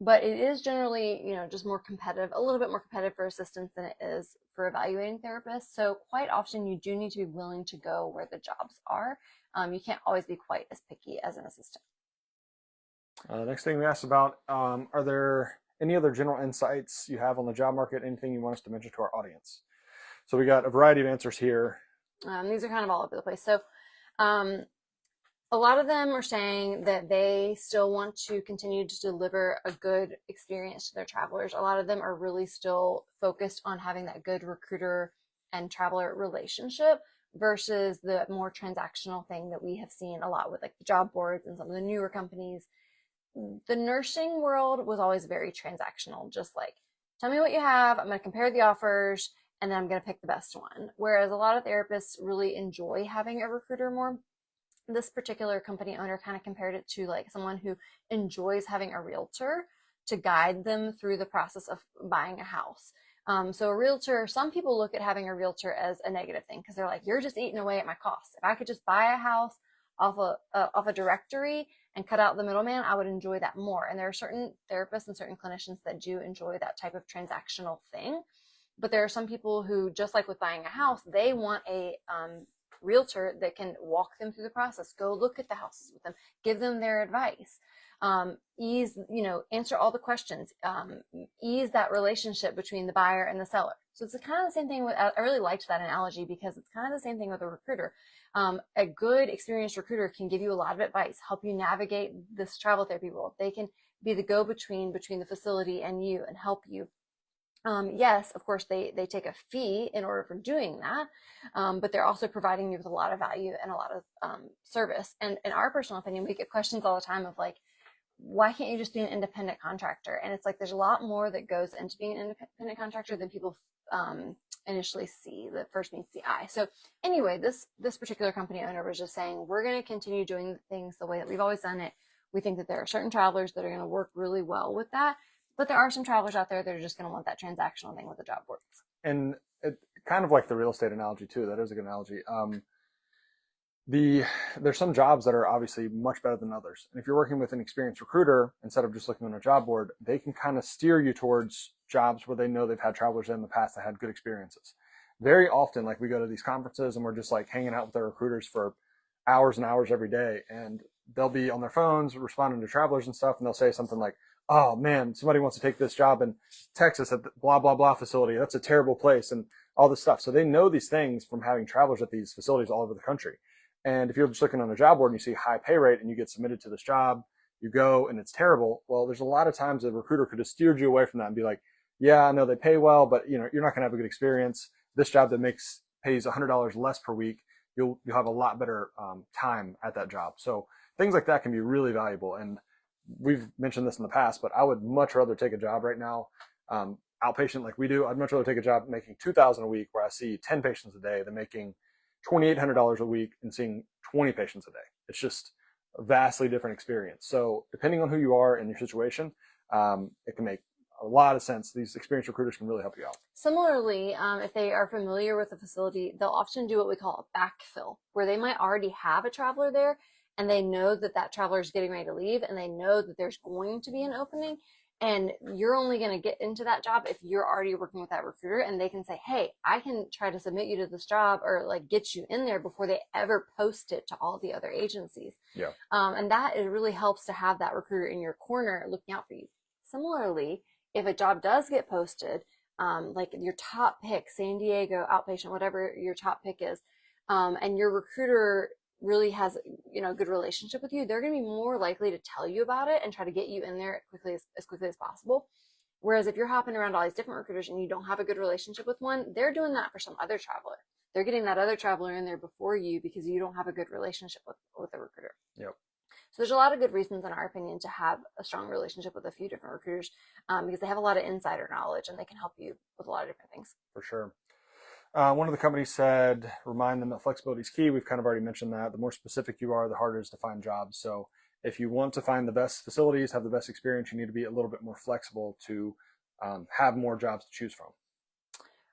But it is generally, just more competitive, a little bit more competitive for assistants than it is for evaluating therapists. So quite often you do need to be willing to go where the jobs are. You can't always be quite as picky as an assistant. Next thing we asked about, are there any other general insights you have on the job market? Anything you want us to mention to our audience? So we got a variety of answers here. These are kind of all over the place. So a lot of them are saying that they still want to continue to deliver a good experience to their travelers. A lot of them are really still focused on having that good recruiter and traveler relationship versus the more transactional thing that we have seen a lot with like the job boards and some of the newer companies. The nursing world was always very transactional, just like, tell me what you have, I'm going to compare the offers, and then I'm going to pick the best one. Whereas a lot of therapists really enjoy having a recruiter more. This particular company owner kind of compared it to like someone who enjoys having a realtor to guide them through the process of buying a house. So a realtor, some people look at having a realtor as a negative thing because they're like, you're just eating away at my costs. If I could just buy a house off a directory and cut out the middleman, I would enjoy that more. And there are certain therapists and certain clinicians that do enjoy that type of transactional thing. But there are some people who, just like with buying a house, they want a realtor that can walk them through the process, go look at the houses with them, give them their advice, answer all the questions, ease that relationship between the buyer and the seller. So it's kind of the same thing with, I really liked that analogy because it's kind of the same thing with a recruiter. A good experienced recruiter can give you a lot of advice, help you navigate this travel therapy world. They can be the go-between between the facility and you and help you. Yes, of course, they take a fee in order for doing that, but they're also providing you with a lot of value and a lot of service. And in our personal opinion, we get questions all the time of like, why can't you just be an independent contractor? And it's like there's a lot more that goes into being an independent contractor than people initially see, that first meets the eye. So anyway, this particular company owner was just saying, we're going to continue doing things the way that we've always done it. We think that there are certain travelers that are going to work really well with that. But there are some travelers out there that are just going to want that transactional thing with the job boards. And it kind of like the real estate analogy too. That is a good analogy. There's some jobs that are obviously much better than others. And if you're working with an experienced recruiter, instead of just looking on a job board, they can kind of steer you towards jobs where they know they've had travelers in the past that had good experiences. Very often, like we go to these conferences and we're just like hanging out with our recruiters for hours and hours every day. And they'll be on their phones responding to travelers and stuff. And they'll say something like, oh man, somebody wants to take this job in Texas at the blah, blah, blah facility. That's a terrible place and all this stuff. So they know these things from having travelers at these facilities all over the country. And if you're just looking on a job board and you see high pay rate and you get submitted to this job, you go and it's terrible. Well, there's a lot of times a recruiter could have steered you away from that and be like, yeah, I know they pay well, but you're not going to have a good experience. This job that pays $100 less per week, you'll have a lot better time at that job. So things like that can be really valuable. And we've mentioned this in the past, but I would much rather take a job right now, outpatient like we do. I'd much rather take a job making $2,000 a week where I see 10 patients a day than making $2,800 a week and seeing 20 patients a day. It's just a vastly different experience. So depending on who you are in your situation, it can make a lot of sense. These experienced recruiters can really help you out. Similarly, if they are familiar with the facility, they'll often do what we call a backfill, where they might already have a traveler there and they know that that traveler is getting ready to leave and they know that there's going to be an opening. And you're only going to get into that job if you're already working with that recruiter and they can say, hey, I can try to submit you to this job or like get you in there before they ever post it to all the other agencies. Yeah. And that it really helps to have that recruiter in your corner looking out for you. Similarly, if a job does get posted, like your top pick, San Diego outpatient, whatever your top pick is, and your recruiter really has a good relationship with you, they're going to be more likely to tell you about it and try to get you in there as quickly as possible. Whereas if you're hopping around all these different recruiters and you don't have a good relationship with one, they're doing that for some other traveler. They're getting that other traveler in there before you because you don't have a good relationship with the recruiter. Yep. So there's a lot of good reasons, in our opinion, to have a strong relationship with a few different recruiters because they have a lot of insider knowledge and they can help you with a lot of different things. For sure. One of the companies said, remind them that flexibility is key. We've kind of already mentioned that. The more specific you are, the harder it is to find jobs. So if you want to find the best facilities, have the best experience, you need to be a little bit more flexible to have more jobs to choose from.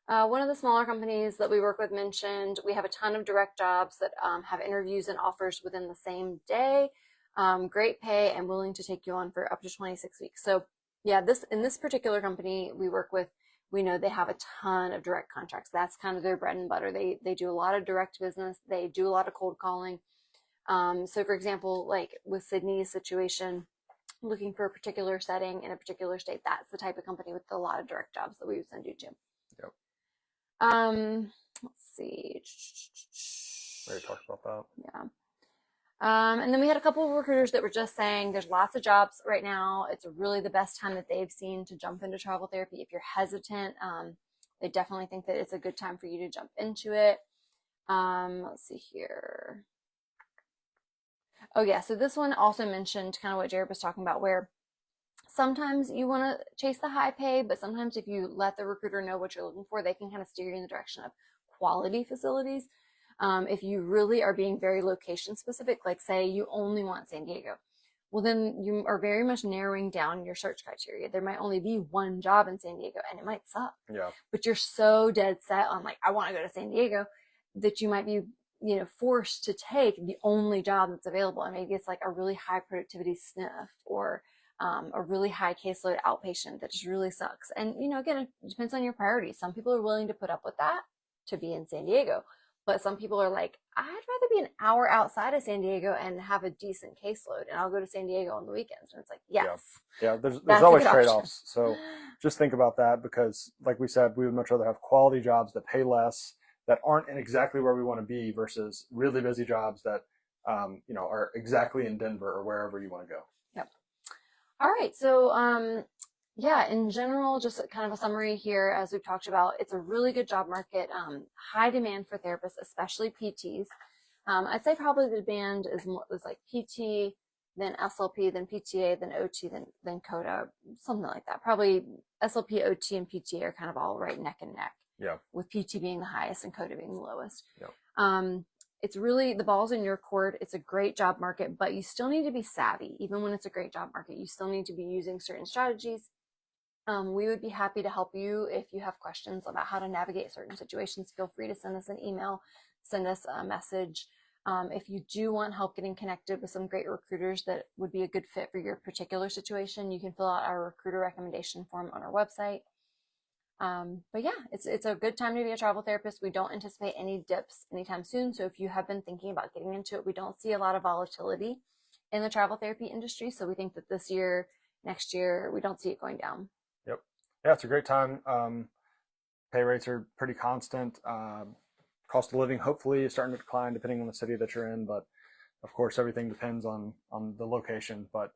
One of the smaller companies that we work with mentioned we have a ton of direct jobs that have interviews and offers within the same day, great pay, and willing to take you on for up to 26 weeks. So yeah, in this particular company we work with, we know they have a ton of direct contracts. That's kind of their bread and butter. They do a lot of direct business. They do a lot of cold calling. So for example, like with Sydney's situation, looking for a particular setting in a particular state, that's the type of company with a lot of direct jobs that we would send you to. Yep. Let's see. We already talked about that. Yeah. And then we had a couple of recruiters that were just saying there's lots of jobs right now. It's really the best time that they've seen to jump into travel therapy. If you're hesitant, they definitely think that it's a good time for you to jump into it. Let's see here. Oh yeah, so this one also mentioned kind of what Jared was talking about, where sometimes you want to chase the high pay, but sometimes if you let the recruiter know what you're looking for, they can kind of steer you in the direction of quality facilities. If you really are being very location specific, like say you only want San Diego, well then you are very much narrowing down your search criteria. There might only be one job in San Diego and it might suck. Yeah. But you're so dead set on like, I want to go to San Diego, that you might be, forced to take the only job that's available. And maybe it's like a really high productivity SNF or a really high caseload outpatient that just really sucks. And, again, it depends on your priorities. Some people are willing to put up with that to be in San Diego. But some people are like, I'd rather be an hour outside of San Diego and have a decent caseload, and I'll go to San Diego on the weekends. And it's like, yes. Yeah, there's always trade-offs. So just think about that, because like we said, we would much rather have quality jobs that pay less, that aren't in exactly where we want to be, versus really busy jobs that are exactly in Denver or wherever you want to go. Yep. All right. So yeah, in general, just kind of a summary here, as we've talked about, it's a really good job market, high demand for therapists, especially PTs. I'd say probably the demand is like PT, then SLP, then PTA, then OT, then CODA, something like that. Probably SLP, OT, and PTA are kind of all right neck and neck. Yeah. With PT being the highest and CODA being the lowest. Yeah. It's really, the ball's in your court. It's a great job market, but you still need to be savvy. Even when it's a great job market, you still need to be using certain strategies. We would be happy to help you if you have questions about how to navigate certain situations. Feel free to send us an email, send us a message. If you do want help getting connected with some great recruiters that would be a good fit for your particular situation, you can fill out our recruiter recommendation form on our website. But yeah, it's a good time to be a travel therapist. We don't anticipate any dips anytime soon. So if you have been thinking about getting into it, we don't see a lot of volatility in the travel therapy industry. So we think that this year, next year, we don't see it going down. Yep. Yeah, it's a great time. Pay rates are pretty constant. Cost of living hopefully is starting to decline depending on the city that you're in, but of course everything depends on the location. But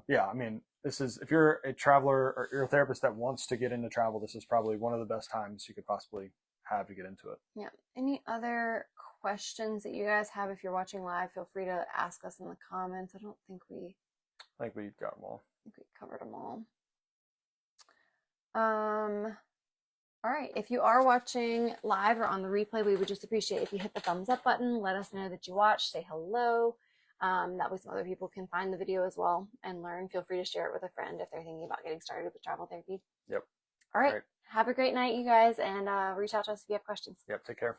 yeah, I mean, this is, if you're a traveler or you're a therapist that wants to get into travel, this is probably one of the best times you could possibly have to get into it. Yeah. Any other questions that you guys have? If you're watching live, feel free to ask us in the comments. I think we got them all. I think we covered them all. All right. If you are watching live or on the replay, we would just appreciate if you hit the thumbs up button. Let us know that you watched. Say hello. That way some other people can find the video as well and learn. Feel free to share it with a friend if they're thinking about getting started with travel therapy. Yep. All right. Have a great night, you guys, and reach out to us if you have questions. Yep. Take care.